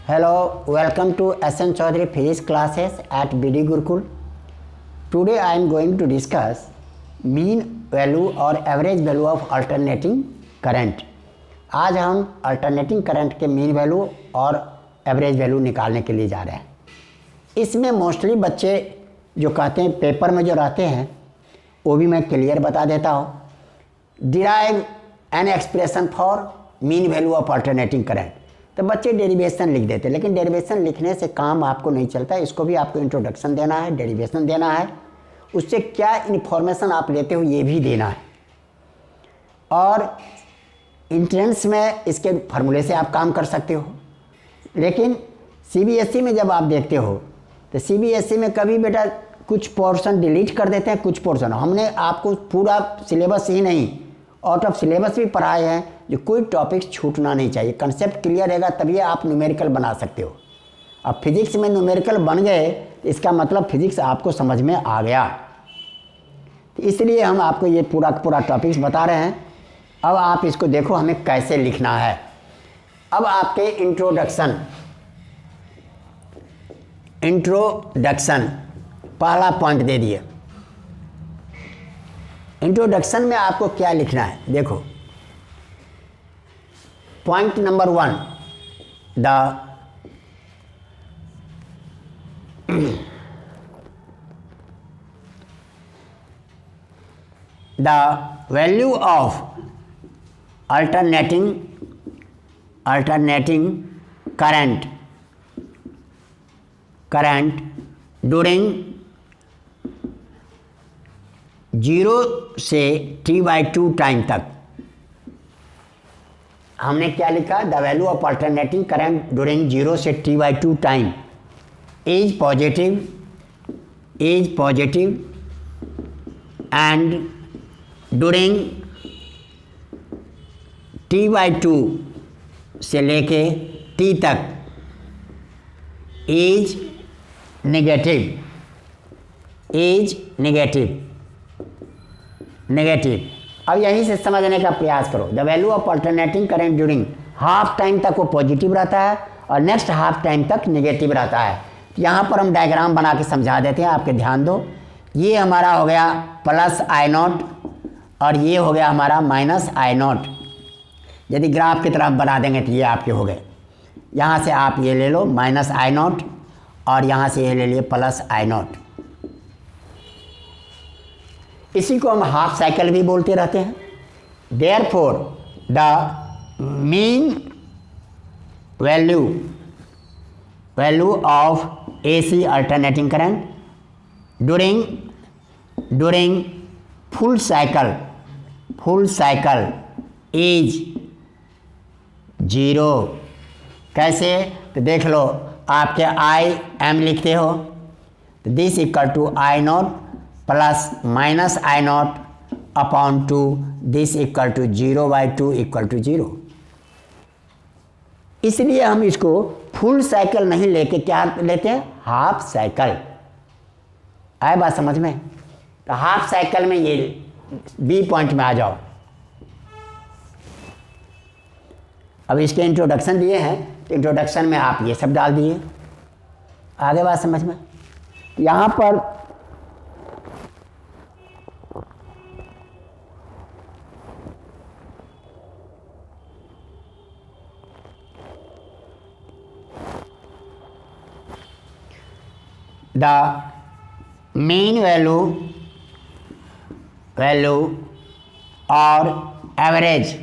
Hello, welcome to SN Chaudhary Physics classes at BD Gurukul. Today I am going to discuss mean value or average value of alternating current. आज हम alternating current के mean value और average value निकालने के लिए जा रहे हैं। इसमें मोस्टली बच्चे जो कहते हैं पेपर में जो रहते हैं वो भी मैं क्लियर बता देता हूँ। Derive an expression for mean value of alternating current, तो बच्चे डेरिवेशन लिख देते हैं, लेकिन डेरिवेशन लिखने से काम आपको नहीं चलता। इसको भी आपको इंट्रोडक्शन देना है, डेरिवेशन देना है, उससे क्या इन्फॉर्मेशन आप लेते हो ये भी देना है। और इंट्रेंस में इसके फार्मूले से आप काम कर सकते हो। लेकिन सीबीएसई में जब आप देखते हो तो सीबीएसई में कभी बेटा कुछ पोर्शन डिलीट कर देते हैं, कुछ पोर्शन हमने आपको पूरा सिलेबस ही नहीं आउट ऑफ सिलेबस भी पढ़ाए हैं, जो कोई टॉपिक्स छूटना नहीं चाहिए। कंसेप्ट क्लियर रहेगा तभी आप न्यूमेरिकल बना सकते हो। अब फिजिक्स में न्यूमेरिकल बन गए तो इसका मतलब फिजिक्स आपको समझ में आ गया। तो इसलिए हम आपको ये पूरा टॉपिक्स बता रहे हैं। अब आप इसको देखो हमें कैसे लिखना है। अब आपके इंट्रोडक्शन पहला पॉइंट दे दिए। इंट्रोडक्शन में आपको क्या लिखना है, देखो point number 1, the value of alternating current during 0 से t/2 टाइम तक। हमने क्या लिखा? The value of alternating current during 0 से t/2 time is positive and during t/2 से लेके t तक इज नेगेटिव। अब यहीं से समझने का प्रयास करो। The value of alternating current during half time तक वो पॉजिटिव रहता है और नेक्स्ट हाफ टाइम तक नेगेटिव रहता है। यहाँ पर हम डायग्राम बना के समझा देते हैं, आपके ध्यान दो। ये हमारा हो गया प्लस I0 और ये हो गया हमारा माइनस I0। यदि ग्राफ की तरफ बना देंगे तो ये आपके हो गए। यहाँ से आप ये ले लो माइनस I0 और यहाँ से ये ले लिए प्लस I0। इसी को हम हाफ साइकिल भी बोलते रहते हैं। Therefore the mean value of AC alternating current during full cycle is 0। कैसे? तो देख लो, आपके IM लिखते हो तो this equal to I0 plus minus I0 upon 2, this equal to 0/2 equal to 0। इसलिए हम इसको फुल साइकिल नहीं लेके क्या लेते हैं? Half cycle. आए बात समझ में? तो हाफ साइकिल में ये बी पॉइंट में आ जाओ। अब इसके इंट्रोडक्शन दिए हैं तो इंट्रोडक्शन में आप ये सब डाल दिए। आगे बात समझ में? यहाँ पर द mean value और average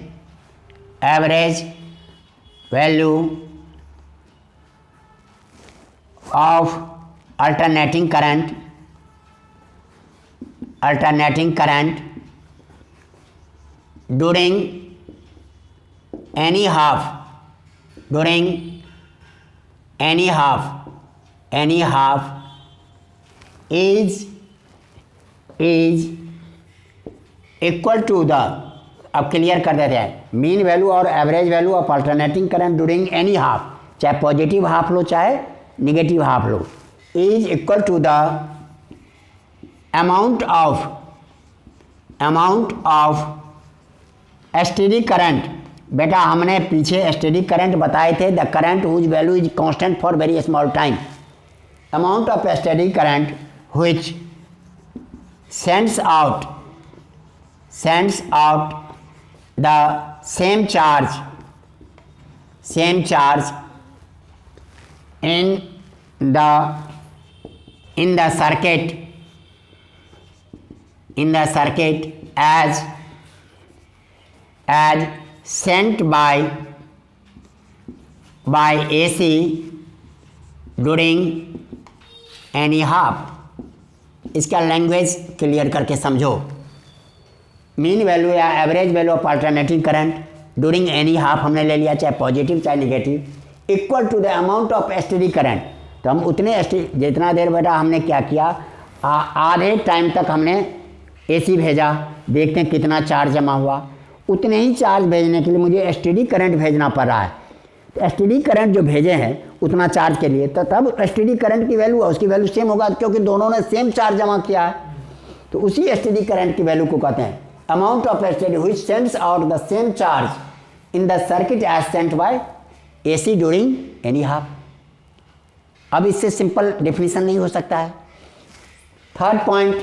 value of alternating current during any half is equal to the, अब क्लियर कर देते हैं, मीन वैल्यू और average value of alternating current during any half, चाहे पॉजिटिव हाफ लो चाहे नेगेटिव हाफ लो, is equal to the amount of steady current बेटा हमने पीछे स्टेडी करंट बताए थे, the current whose value is constant for very small time, amount of steady current which sends out the same charge in the circuit as sent by AC during any half। इसका language clear करके समझो। Mean value या average value of alternating current during any half हमने ले लिया, चाहे positive चाहे negative, equal to the amount of steady current. तो हम उतने जितना देर बेटा हमने क्या किया, आधे टाइम तक हमने एसी भेजा, देखते हैं कितना चार्ज जमा हुआ, उतने ही चार्ज भेजने के लिए मुझे स्टेडी करंट भेजना पड़ रहा है। तो स्टेडी करंट जो भेजे हैं उतना चार्ज के लिए, तो तब स्टेडी करंट की वैल्यू उसकी वैल्यू सेम होगा, क्योंकि दोनों ने सेम चार्ज जमा किया है। तो उसी स्टेडी करंट की वैल्यू को कहते हैं amount of steady which sends out the same charge in the circuit as sent by AC during any half. अब इससे सिंपल डेफिनेशन नहीं हो सकता है। थर्ड पॉइंट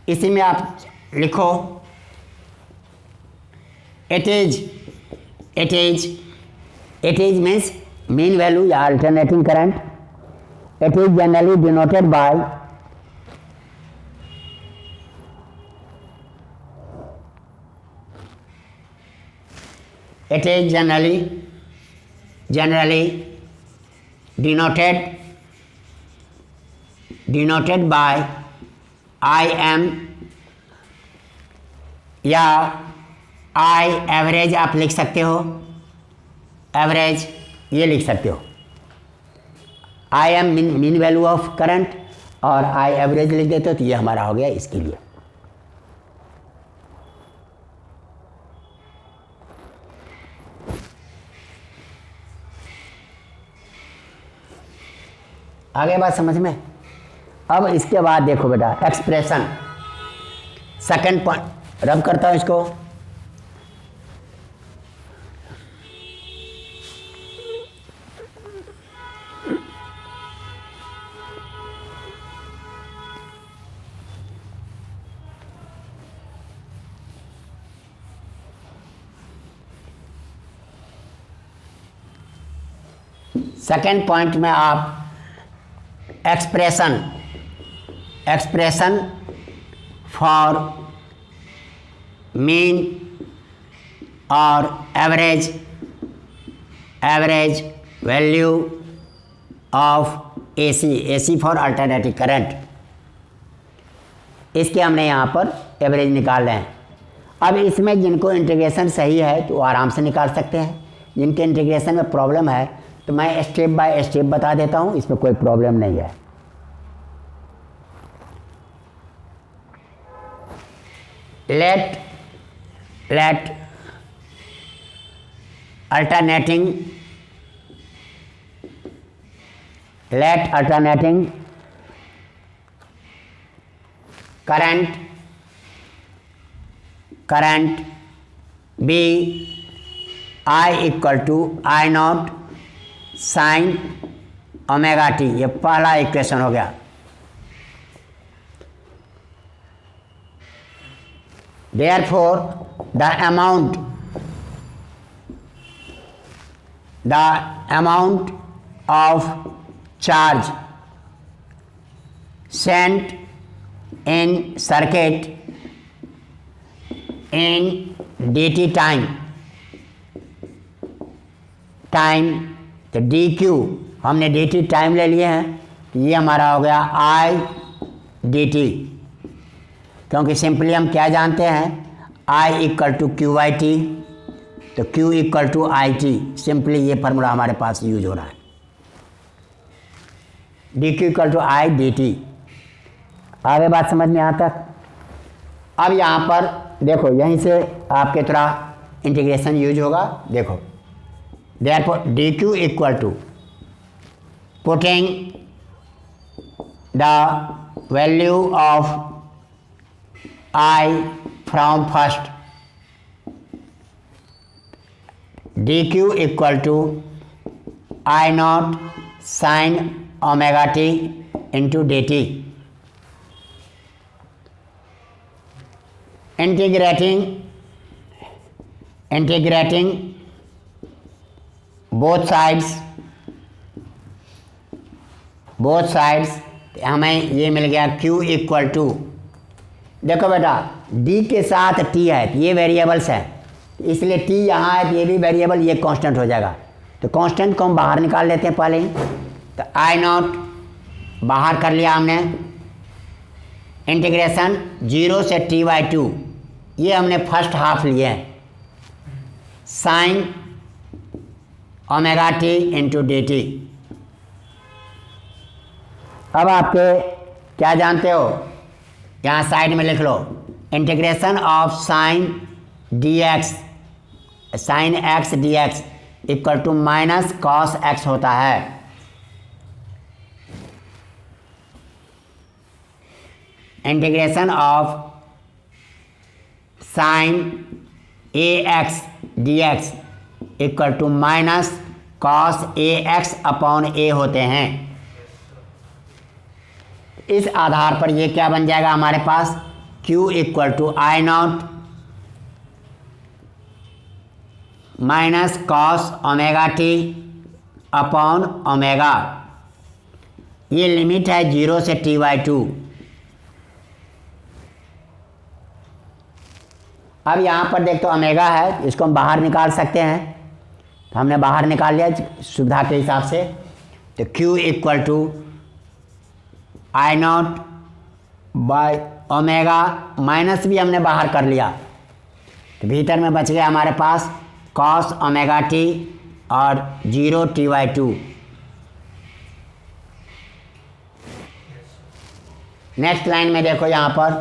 इसी में आप लिखो, it is means mean value या alternating current, it is generally denoted by denoted by IM या I एवरेज आप लिख सकते हो, एवरेज ये लिख सकते हो। I am mean value of current और आई एवरेज लिख देते हो, तो ये हमारा हो गया इसके लिए। आगे बात समझ में। अब इसके बाद देखो बेटा एक्सप्रेशन, सेकंड पॉइंट रब करता हूं इसको। सेकेंड पॉइंट में आप एक्सप्रेशन फॉर मीन और average value of AC for alternative current, इसके हमने यहाँ पर एवरेज निकाल रहे हैं। अब इसमें जिनको इंटीग्रेशन सही है तो आराम से निकाल सकते हैं, जिनके इंटीग्रेशन में प्रॉब्लम है तो मैं स्टेप बाय स्टेप बता देता हूँ, इसमें कोई प्रॉब्लम नहीं है। Let alternating current be I equal to I naught sine omega t. ये पहला इक्वेशन हो गया। Therefore the amount of charge sent in circuit in dt time तो डी क्यू हमने डी टी टाइम ले लिए हैं, ये हमारा हो गया आई डी टी, क्योंकि सिंपली हम क्या जानते हैं I equal to Q I T, तो Q equal to I T, simply ये फार्मूला हमारे पास यूज हो रहा है। D Q equal to I D T. आगे बात समझ में यहाँ तक। अब यहाँ पर देखो यहीं से आपके थोड़ा इंटीग्रेशन यूज होगा। देखो therefore dq equal to putting the value of I from first d Q equal to I naught sine omega T into D t. Integrating both sides हमें ये मिल गया Q इक्वल टू, देखो बेटा D के साथ T है, ये variables है, इसलिए T यहाँ है तो ये भी वेरिएबल, ये कांस्टेंट हो जाएगा। तो कांस्टेंट को हम बाहर निकाल लेते हैं पहले ही। तो आई नॉट बाहर कर लिया हमने, इंटीग्रेशन 0 से T/2, ये हमने फर्स्ट हाफ लिए हैं, sine omega T into D T. अब आपके क्या जानते हो, यहाँ साइड में लिख लो, integration of sine D X, sine X D X equal to minus cos X होता है। Integration of sine A X D X equal to minus cos A X upon A होते हैं। इस आधार पर ये क्या बन जाएगा हमारे पास, Q equal to I naught minus cos omega t upon omega, ये लिमिट है 0 से T/2। अब यहाँ पर देख तो ओमेगा है, इसको हम बाहर निकाल सकते हैं, तो हमने बाहर निकाल लिया सुविधा के हिसाब से। तो Q equal to I naught by omega, minus भी हमने बाहर कर लिया, तो भीतर में बच गया हमारे पास कॉस ओमेगा टी और 0 T/2। नेक्स्ट लाइन में देखो यहाँ पर,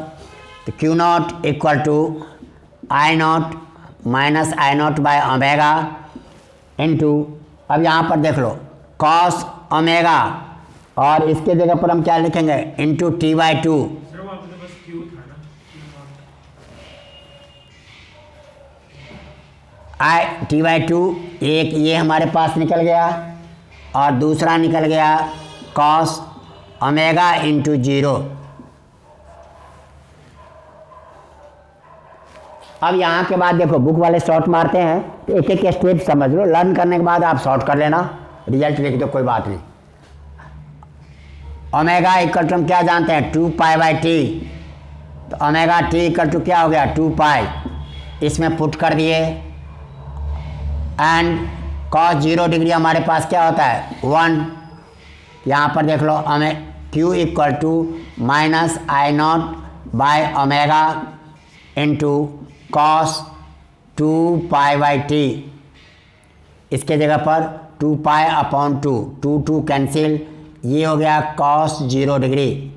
तो Q naught equal to I naught minus I naught by omega into, अब यहाँ पर देख लो कॉस ओमेगा, और इसके जगह पर हम क्या लिखेंगे, इंटू T/2। आई T/2, एक ये हमारे पास निकल गया और दूसरा निकल गया कॉस ओमेगा इंटू 0। अब यहाँ के बाद देखो बुक वाले शॉर्ट मारते हैं, तो एक एक स्टेप समझ लो, लर्न करने के बाद आप शॉर्ट कर लेना, रिजल्ट लिख दो, कोई बात नहीं। ओमेगा इक्वल टू हम क्या जानते हैं, 2π/t, तो ओमेगा टी इक्वल टू क्या हो गया, 2π, इसमें पुट कर दिए, एंड cos 0 डिग्री हमारे पास क्या होता है, 1। यहाँ पर देख लो हमें Q equal to minus I naught by omega into cos 2π/t, इसके जगह पर 2π/2, 2 कैंसिल, ये हो गया cos 0 degree,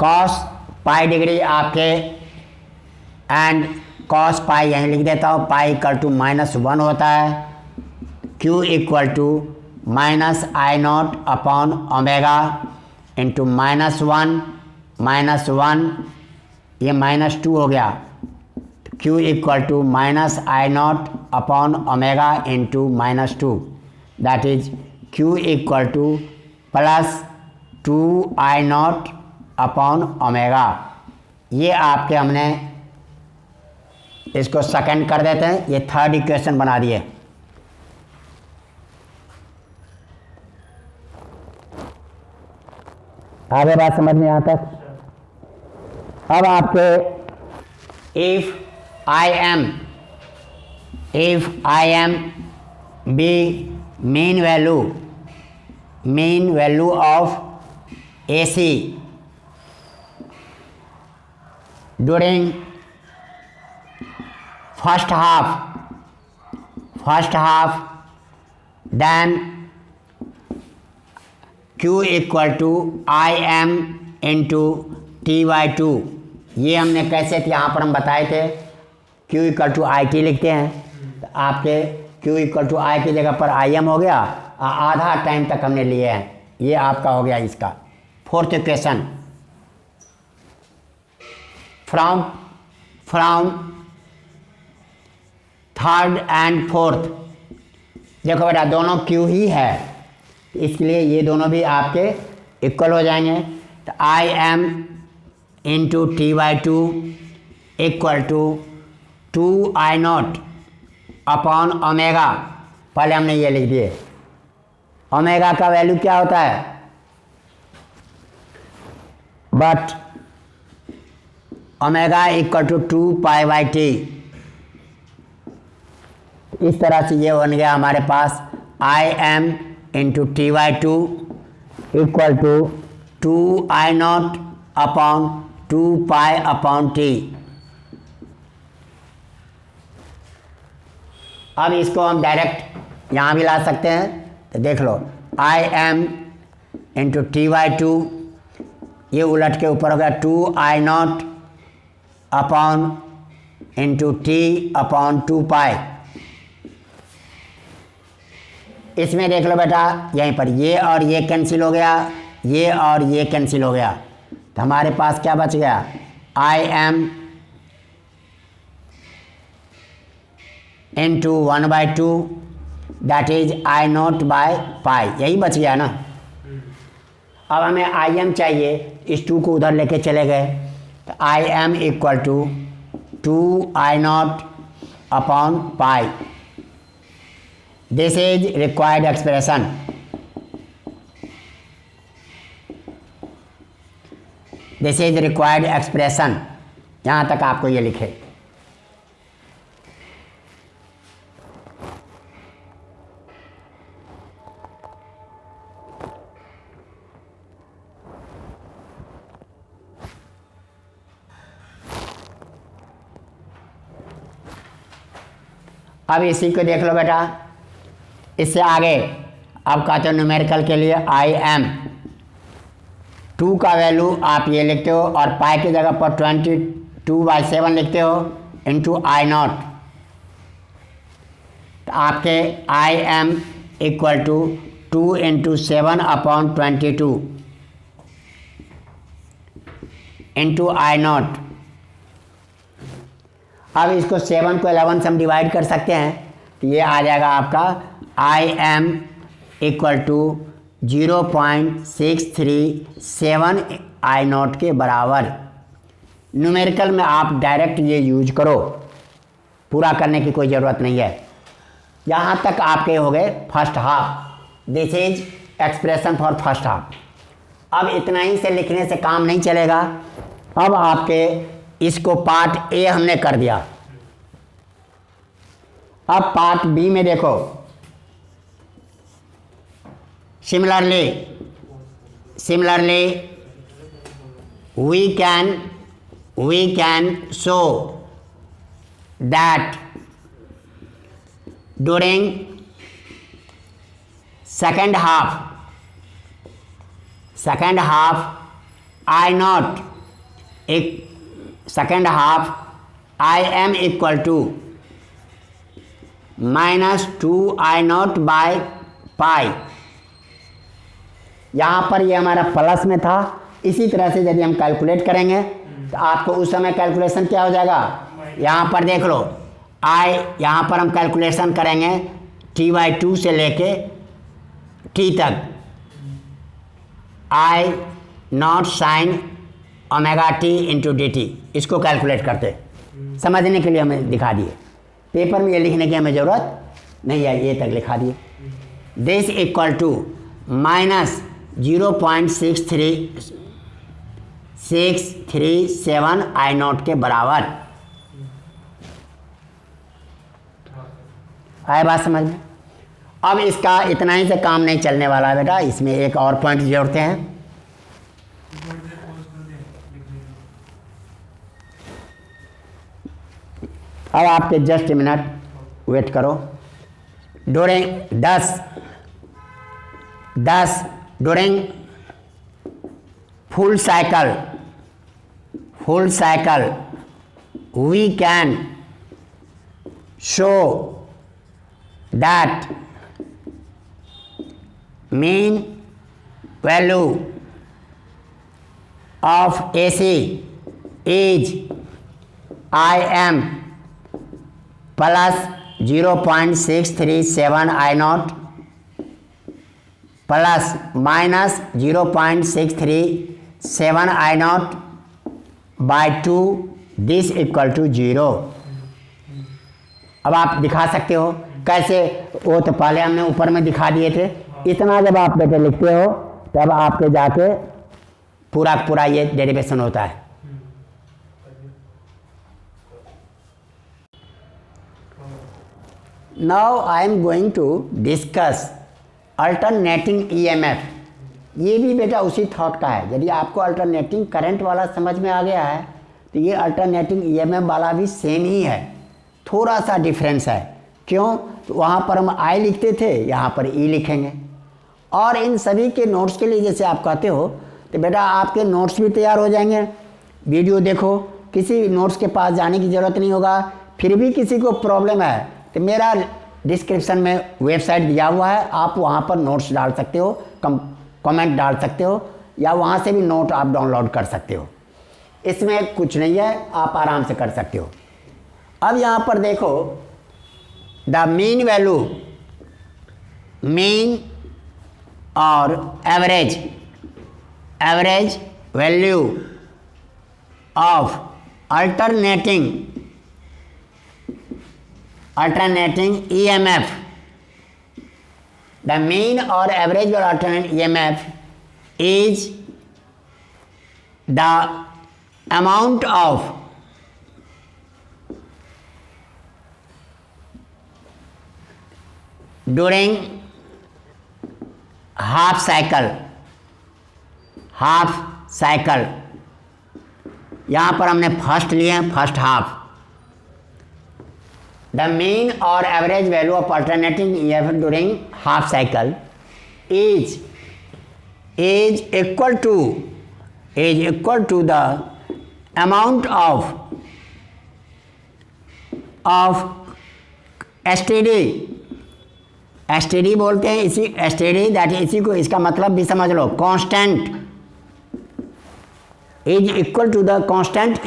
cos pi degree आपके, एंड cos पाई यहीं लिख देता हूँ, पाई इक्वल टू -1 होता है। Q equal to minus I naught upon omega into -1, ये -2 हो गया, Q equal to minus I naught upon omega into -2, that is Q equal to plus 2I naught upon omega. ये आपके हमने इसको सेकंड कर देते हैं, ये थर्ड इक्वेशन बना दिए। आगे बात समझ में यहाँ तक। अब आपके if I M be mean value of AC during first half, then Q equal to IM into T/2। ये हमने कैसे थे यहाँ पर हम बताए थे, Q इक्वल टू IT लिखते हैं, तो आपके Q इक्वल टू I की जगह पर IM हो गया, आधा टाइम तक हमने लिए हैं, ये आपका हो गया इसका fourth equation. From third and fourth. देखो बेटा दोनों क्यू ही है, इसलिए ये दोनों भी आपके इक्वल हो जाएंगे। तो I M into T by two equal to 2I0 upon omega. पहले हमने ये लिख दिए। ओमेगा का वैल्यू क्या होता है? But omega equal to 2π/t। इस तरह से ये बन गया हमारे पास I M into T by two equal to 2I0 upon 2π/t। अब इसको हम डायरेक्ट यहाँ भी ला सकते हैं। तो देख लो I M into T by two, ये उलट के ऊपर हो गया 2I0 upon into T upon 2π। इसमें देख लो बेटा यहीं पर ये और ये कैंसिल हो गया, ये और ये कैंसिल हो गया, तो हमारे पास क्या बच गया? आई M into 1/2 that is I0/π, यही बच गया ना। अब हमें आई एम चाहिए, इस 2 को उधर लेके चले गए, तो I M equal to 2I0 upon pi. This is required expression. This is required expression, यहाँ तक आपको ये लिखे। अब इसी को देख लो बेटा, इससे आगे अब कहते हो न्यूमेरिकल के लिए आई एम 2 का वैल्यू आप ये लिखते हो और पाई की जगह पर 22/7 लिखते हो इंटू I0। तो आपके I M equal to 2 into 7 upon 22 into I0। अब इसको 7 को 11 से हम डिवाइड कर सकते हैं, तो ये आ जाएगा आपका आई एम इक्वल टू 0.637 I0 के बराबर। न्यूमेरिकल में आप डायरेक्ट ये यूज करो, पूरा करने की कोई ज़रूरत नहीं है। यहाँ तक आपके हो गए first half. This is expression for first half. अब इतना ही से लिखने से काम नहीं चलेगा। अब आपके इसको पार्ट ए हमने कर दिया। अब पार्ट बी में देखो, similarly we can show that during second half I am equal to -2I0/π। यहाँ पर ये हमारा प्लस में था। इसी तरह से यदि हम कैलकुलेट करेंगे तो आपको उस समय कैलकुलेशन क्या हो जाएगा? यहाँ पर देख लो यहाँ पर हम कैलकुलेशन करेंगे t/2 से लेके t तक I0 sin ω t into dt। इसको कैलकुलेट करते समझने के लिए हमें दिखा दिए। पेपर में ये लिखने की हमें ज़रूरत नहीं है, ये तक लिखा दिए। दिस इक्वल टू -0.637 I0 के बराबर। आए बात समझ में? अब इसका इतना ही से काम नहीं चलने वाला है बेटा, इसमें एक और पॉइंट जोड़ते हैं। अब आपके जस्ट मिनट वेट करो। During 10 during full cycle we can show that mean value of AC is Im plus 0.637 I naught plus minus 0.637 I naught by 2 this equal to 0। अब आप दिखा सकते हो कैसे, वो तो पहले हमने ऊपर में दिखा दिए थे। इतना जब आप बेटे लिखते हो तब आपके जाके पूरा पूरा ये डेरिवेशन होता है। Now I am going to discuss alternating EMF. ये भी बेटा उसी थॉट का है। यदि आपको अल्टरनेटिंग करंट वाला समझ में आ गया है तो ये अल्टरनेटिंग ईएमएफ वाला भी सेम ही है, थोड़ा सा डिफरेंस है। क्यों? तो वहाँ पर हम आई लिखते थे, यहाँ पर ई लिखेंगे। और इन सभी के नोट्स के लिए जैसे आप कहते हो तो बेटा आपके नोट्स भी तैयार हो जाएंगे। वीडियो देखो, किसी नोट्स के पास जाने की ज़रूरत नहीं होगा। फिर भी किसी को प्रॉब्लम है तो मेरा डिस्क्रिप्शन में वेबसाइट दिया हुआ है, आप वहाँ पर नोट्स डाल सकते हो, कमेंट डाल सकते हो, या वहाँ से भी नोट आप डाउनलोड कर सकते हो। इसमें कुछ नहीं है, आप आराम से कर सकते हो। अब यहाँ पर देखो, द मीन वैल्यू, मीन और average value of alternating EMF, the mean or average or alternate EMF is the amount of during half cycle। यहाँ पर हमने फर्स्ट लिए हैं, first half. The mean or average value of alternating EMF during half cycle is equal to the amount of STD बोलते हैं इसी STD, that इसी को, इसका मतलब भी समझ लो, constant is equal to the constant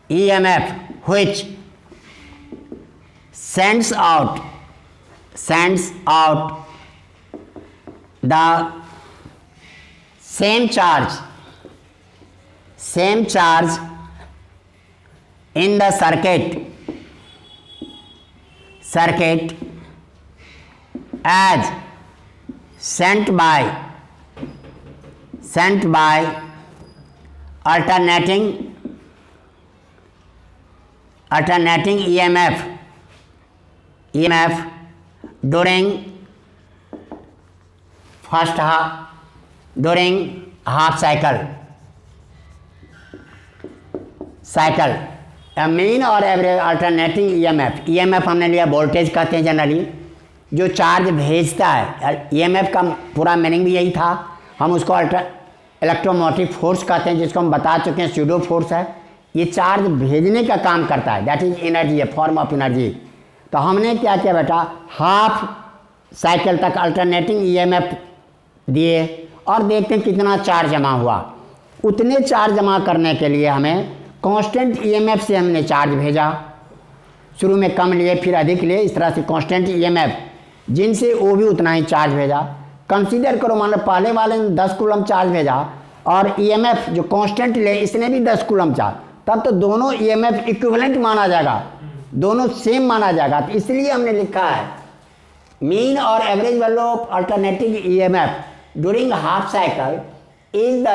EMF which sends out the same charge in the circuit as sent by alternating EMF during half cycle। Mean और एवरेज अल्टरनेटिंग EMF हमने लिया, वोल्टेज कहते हैं जनरली, जो चार्ज भेजता है। EMF का पूरा मीनिंग भी यही था। हम उसको इलेक्ट्रोमोटिव फोर्स कहते हैं, जिसको हम बता चुके हैं स्यूडो फोर्स है। ये चार्ज भेजने का काम करता है, दैट इज एनर्जी, है फॉर्म ऑफ एनर्जी। तो हमने क्या किया बेटा, हाफ साइकिल तक अल्टरनेटिंग EMF दिए और देखते हैं कितना चार्ज जमा हुआ। उतने चार्ज जमा करने के लिए हमें कांस्टेंट EMF से हमने चार्ज भेजा। शुरू में कम लिए, फिर अधिक लिए, इस तरह से कांस्टेंट EMF जिनसे वो भी उतना ही चार्ज भेजा। कंसीडर करो, मान लो पहले वाले ने 10 कूलम चार्ज भेजा और EMF जो कांस्टेंट ले इसने भी 10 कूलम चार्ज, तब तो दोनों EMF इक्विवेलेंट माना जाएगा, दोनों सेम माना जाएगा। तो इसलिए हमने लिखा है मीन और average value of alternating EMF during half cycle is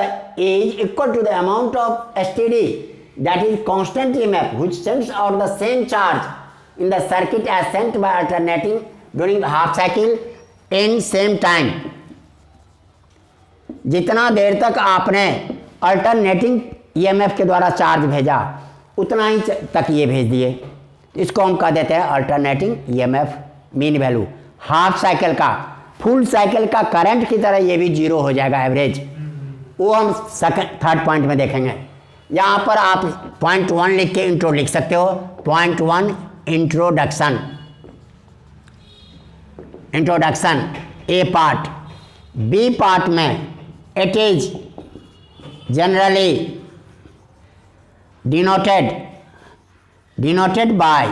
equal to the amount of STD, that is constant EMF which sends out the same charge in the circuit as sent by alternating during half cycle in same time। जितना देर तक आपने alternating EMF के द्वारा charge भेजा उतना ही तक ये भेज दिए। इसको हम कह देते हैं alternating EMF mean value. Half cycle का, फुल साइकिल का करंट की तरह ये भी 0 हो जाएगा एवरेज, वो हम थर्ड पॉइंट में देखेंगे। यहाँ पर आप पॉइंट 1 लिख के इंट्रो लिख सकते हो। पॉइंट 1 इंट्रोडक्शन ए पार्ट। बी पार्ट में it is generally denoted by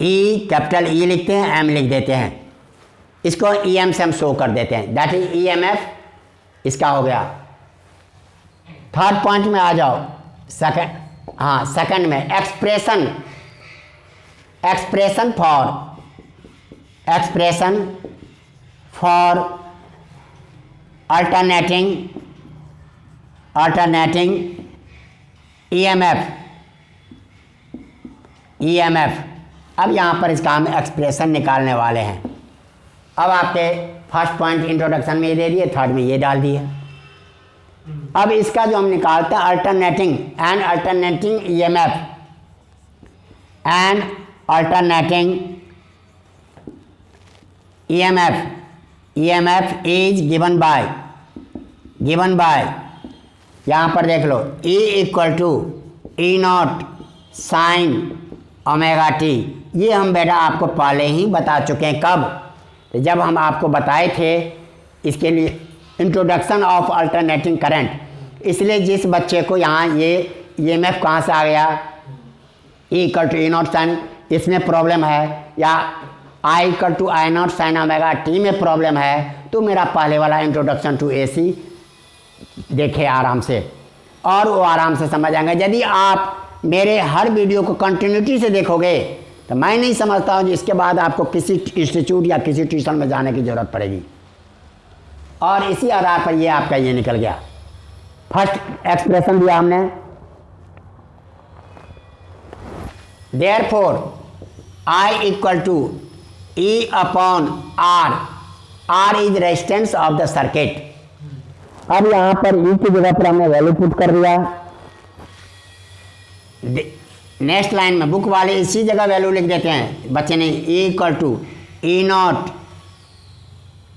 E capital E लिखते हैं, एम लिख देते हैं, इसको ई एम से हम शो कर देते हैं, that is E M F इसका हो गया। थर्ड पॉइंट में आ जाओ, सेकंड, हाँ सेकंड में expression, expression for alternating EMF. अब यहाँ पर इसका हम एक्सप्रेशन निकालने वाले हैं। अब आपके फर्स्ट पॉइंट इंट्रोडक्शन में ये दे दिए, थर्ड में ये डाल दिए। अब इसका जो हम निकालते हैं alternating EMF and alternating EMF is given by यहाँ पर देख लो E equal to E naught sine omega t. ये हम बेटा आपको पहले ही बता चुके हैं। कब? तो जब हम आपको बताए थे इसके लिए इंट्रोडक्शन ऑफ अल्टरनेटिंग करंट। इसलिए जिस बच्चे को यहाँ ये ईएमएफ कहाँ से आ गया, E equal to E naught sine, इसमें प्रॉब्लम है, या I equal to I naught sine omega t में प्रॉब्लम है, तो मेरा पहले वाला इंट्रोडक्शन टू एसी देखे आराम से, और वो आराम से समझ आएंगे। यदि आप मेरे हर वीडियो को कंटिन्यूटी से देखोगे तो मैं नहीं समझता हूँ जिसके बाद आपको किसी इंस्टीट्यूट या किसी ट्यूशन में जाने की ज़रूरत पड़ेगी। और इसी आधार पर ये आपका ये निकल गया। फर्स्ट एक्सप्रेशन दिया हमने, therefore I equal to E upon R is resistance of the circuit. अब यहाँ पर E की जगह पर हमने वैल्यू पुट कर दिया। नेक्स्ट लाइन में बुक वाले इसी जगह वैल्यू लिख देते हैं बच्चे ने, E equal to E naught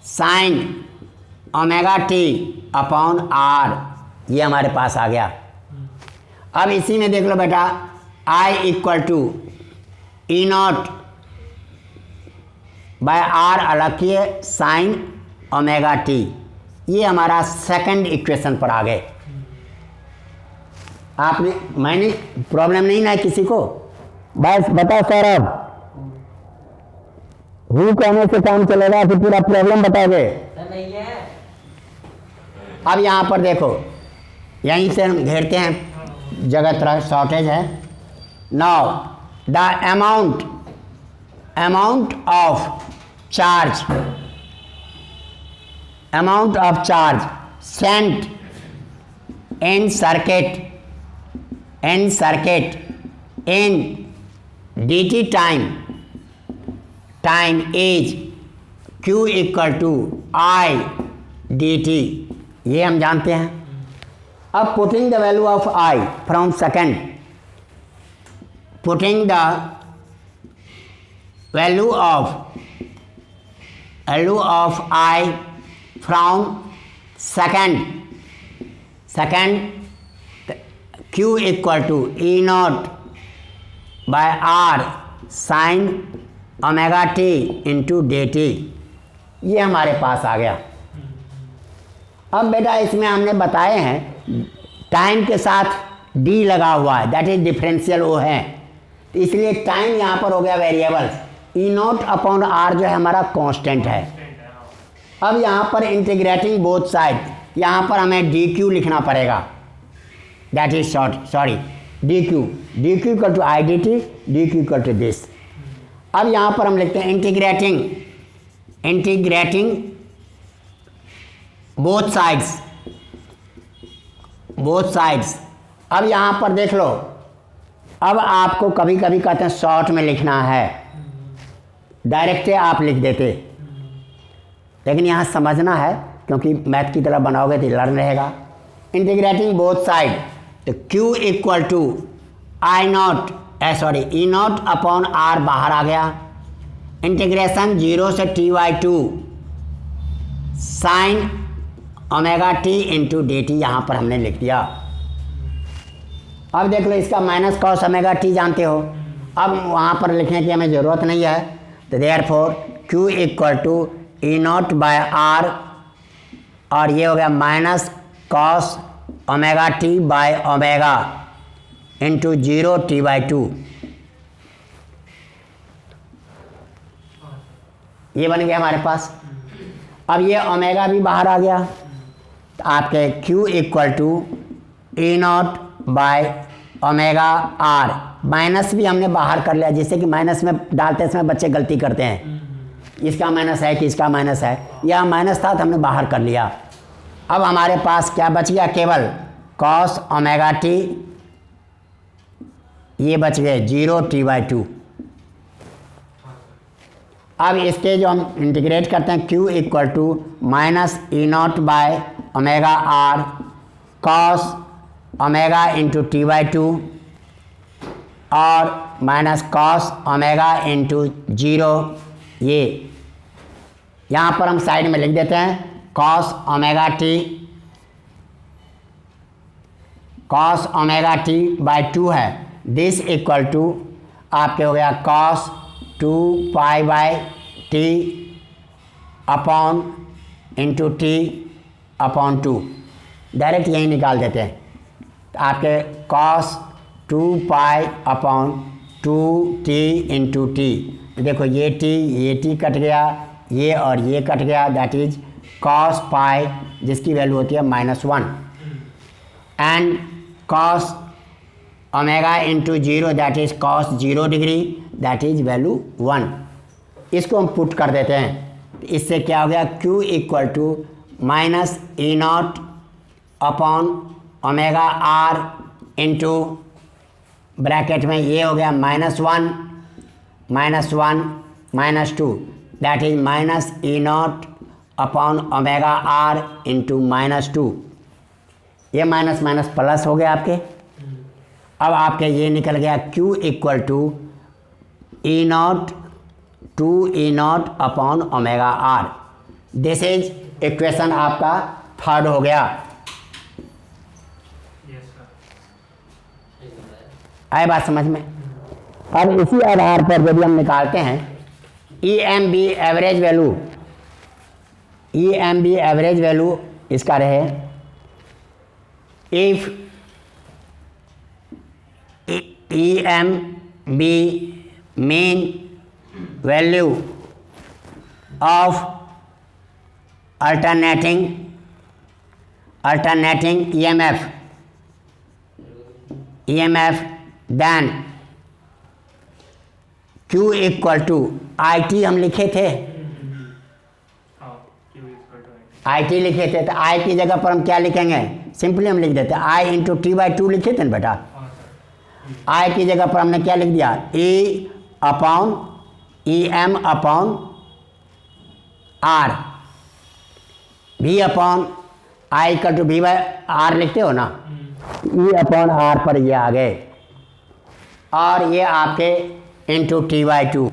sine omega t upon R, ये हमारे पास आ गया। अब इसी में देख लो बेटा, I equal to E naught by R अलग किए साइन ओमेगा टी, ये हमारा सेकंड इक्वेशन पर आ गए। आपने, मैंने प्रॉब्लम नहीं ना है किसी को, बस बताओ सौरभ, हु कहने से काम चलेगा फिर पूरा प्रॉब्लम बताओगे? नहीं है। अब यहाँ पर देखो, यहीं से हम घेरते हैं, जगह तरह शॉर्टेज है। Now the amount of charge sent in circuit in dt time is q equal to I dt, ये हम जानते हैं। अब putting the value of I from second, putting the value of I from second Q equal to E naught by R sine omega T into D t, ये हमारे पास आ गया। अब बेटा इसमें हमने बताए हैं टाइम के साथ D लगा हुआ है, दैट इज डिफरेंशियल वो है, तो इसलिए टाइम यहाँ पर हो गया वेरिएबल, ई नॉट अपॉन R जो है हमारा कांस्टेंट है। अब यहाँ पर इंटीग्रेटिंग बोथ साइड, यहाँ पर हमें डी क्यू लिखना पड़ेगा, that is sorry d Q equal to I D t, d Q equal to this. अब यहाँ पर हम लिखते हैं इंटीग्रेटिंग बोथ साइड्स। अब यहाँ पर देख लो, अब आपको कभी कभी कहते हैं शॉर्ट में लिखना है, डायरेक्ट आप लिख देते, लेकिन यहाँ समझना है क्योंकि मैथ की तरह बनाओगे तो लर्न रहेगा। इंटीग्रेटिंग बोथ साइड, तो Q equal to E naught upon R बाहर आ गया, इंटीग्रेशन 0 से T/2 sine omega T into D t, यहाँ पर हमने लिख दिया। अब देख लो इसका माइनस कॉस ओमेगा टी जानते हो, अब वहाँ पर लिखने की हमें ज़रूरत नहीं है, तो therefore Q equal to E naught by R, और ये हो गया minus cos omega t by omega into 0 T/2। ये बन गया हमारे पास। अब ये ओमेगा भी बाहर आ गया, तो आपके Q equal to E naught by omega R. Minus भी हमने बाहर कर लिया, जिससे कि माइनस में डालते समय बच्चे गलती करते हैं, इसका माइनस है कि इसका माइनस है, यह माइनस था तो हमने बाहर कर लिया। अब हमारे पास क्या बच गया, केवल कॉस ओमेगा टी, ये बच गए 0t/2। अब इसके जो हम इंटीग्रेट करते हैं, Q equal to minus E naught by omega R cos omega into t/2 और माइनस कॉस ओमेगा इंटू 0। ये यहाँ पर हम साइड में लिख देते हैं कॉस ओमेगा t/2 है। दिस इक्वल टू आपके हो गया cos 2π/t upon into t upon 2। Direct यही निकाल देते हैं, तो आपके cos 2π upon 2t into T. देखो ये t कट गया, ये और ये कट गया, दैट इज कॉस पाई, जिसकी वैल्यू होती है -1, and cos omega into 0 that is cos 0 degree, that is value 1। इसको हम पुट कर देते हैं, तो इससे क्या हो गया, Q equal to minus E naught upon omega R into bracket में ये हो गया -1 -2, that is minus E naught upon omega R into -2। ये माइनस माइनस प्लस हो गया आपके। अब आपके ये निकल गया Q equal to E naught 2E0 upon omega R. This is equation आपका थर्ड हो गया। आए बात समझ में। अब इसी आधार पर यदि हम निकालते हैं EMB एवरेज वैल्यू इसका रहे, if EMB mean value of alternating EMF then Q equal to IT हम लिखे थे, IT लिखे थे, तो I की जगह पर हम क्या लिखेंगे, सिंपली हम लिख देते I इंटू T/2 लिखे थे ना बेटा। I की जगह पर हमने क्या लिख दिया, EM upon R, V upon I equal to V/R लिखते हो ना, E अपॉन R पर ये आ गए, और ये आपके इंटू T/2।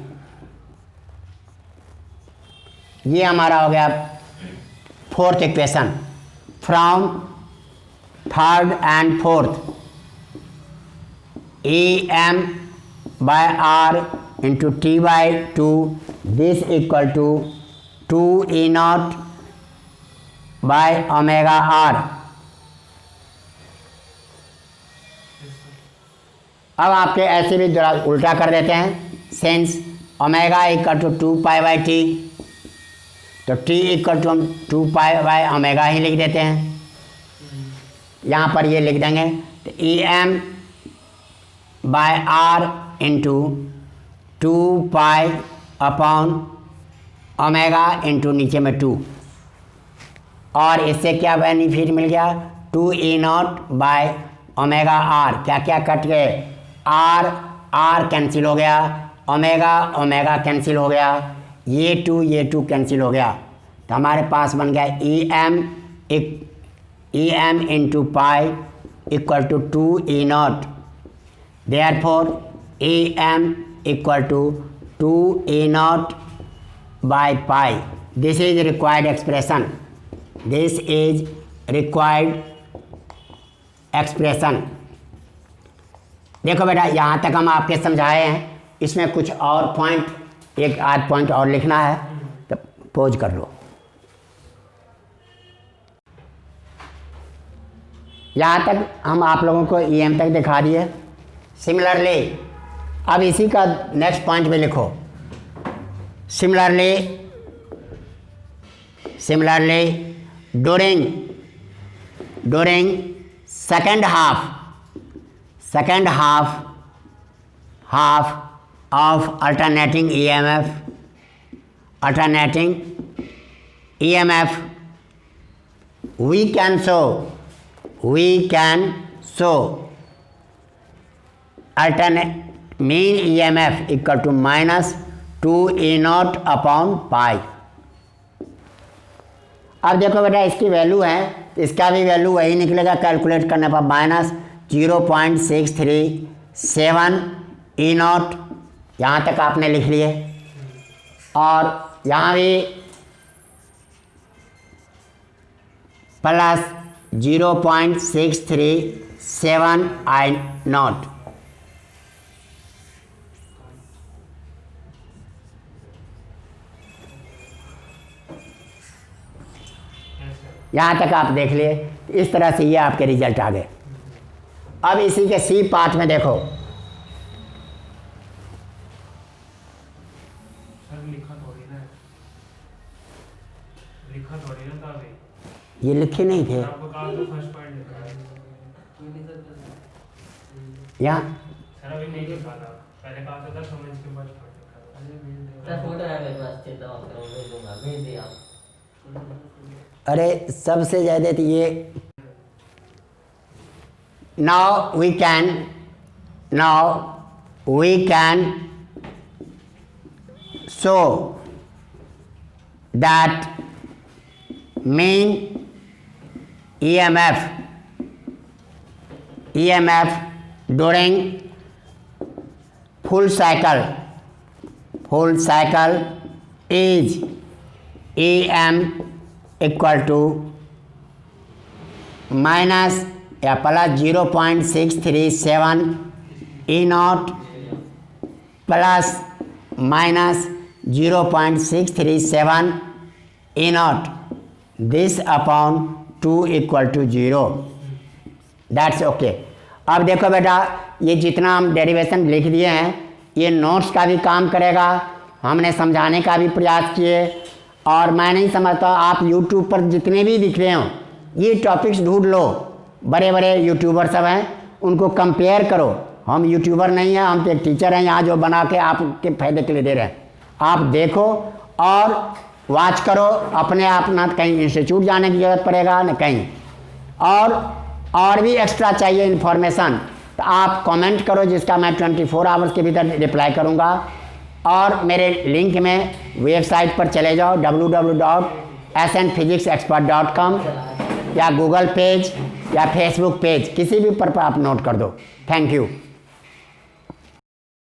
ये हमारा हो गया fourth equation from third and fourth. EM/R into T/2, this equal to 2E0 by omega R. अब आपके ऐसे भी जरा उल्टा कर देते हैं, since omega equal to 2π/T, तो T इक्वल टू हम 2π/ओमेगा ही लिख देते हैं। यहाँ पर ये लिख देंगे, तो EM/R into 2π upon omega into नीचे में 2, और इससे क्या बेनिफिट मिल गया, 2E0 बाय ओमेगा आर। क्या क्या कट गए, R कैंसिल हो गया, ओमेगा कैंसिल हो गया, ये 2 कैंसिल हो गया, तो हमारे पास बन गया EM into pi equal to 2E0। Therefore EM equal to 2E0 by pi. This is required expression. देखो बेटा, यहाँ तक हम आपके समझाए हैं, इसमें कुछ और पॉइंट, एक आध पॉइंट और लिखना है, तो पोज कर लो। यहाँ तक हम आप लोगों को EM तक दिखा दिए। सिमिलरली अब इसी का नेक्स्ट पॉइंट में लिखो, similarly Similarly, during second half of alternating EMF, we can show alternate mean EMF equal to minus 2E0 upon pi। अब देखो बेटा इसकी वैल्यू है, इसका भी वैल्यू वही निकलेगा कैलकुलेट करने पर, माइनस 0.637 E0, यहाँ तक आपने लिख लिए, और यहाँ भी प्लस 0.637 I0। यहाँ तक आप देख लिए। इस तरह से ये आपके रिजल्ट आ गए। अब इसी के सी पार्ट में देखो, ये लिखे नहीं थे यहाँ, अरे सबसे ज़्यादा तो ये now we can show that mean EMF during full cycle is EM equal to minus या plus 0.637 E0 plus minus 0.637 E0, this upon 2 equal to 0, that's okay. अब देखो बेटा ये जितना हम डेरिवेशन लिख दिए हैं ये नोट्स का भी काम करेगा, हमने समझाने का भी प्रयास किए, और मैं नहीं समझता आप यूट्यूब पर जितने भी दिख रहे हो ये टॉपिक्स ढूंढ लो, बड़े बड़े यूट्यूबर सब हैं उनको कंपेयर करो। हम यूट्यूबर नहीं हैं, हम तो एक टीचर हैं यहाँ जो बना के आपके फायदे के लिए दे रहे हैं। आप देखो और वॉच करो अपने आप, ना कहीं इंस्टीट्यूट जाने की ज़रूरत पड़ेगा न कहीं, और भी एक्स्ट्रा चाहिए इन्फॉर्मेशन तो आप कमेंट करो जिसका मैं 24 आवर्स के भीतर रिप्लाई करूँगा। और मेरे लिंक में वेबसाइट पर चले जाओ www.snphysicsexpert.com या गूगल पेज या फेसबुक पेज, किसी भी पर आप नोट कर दो। Thank you.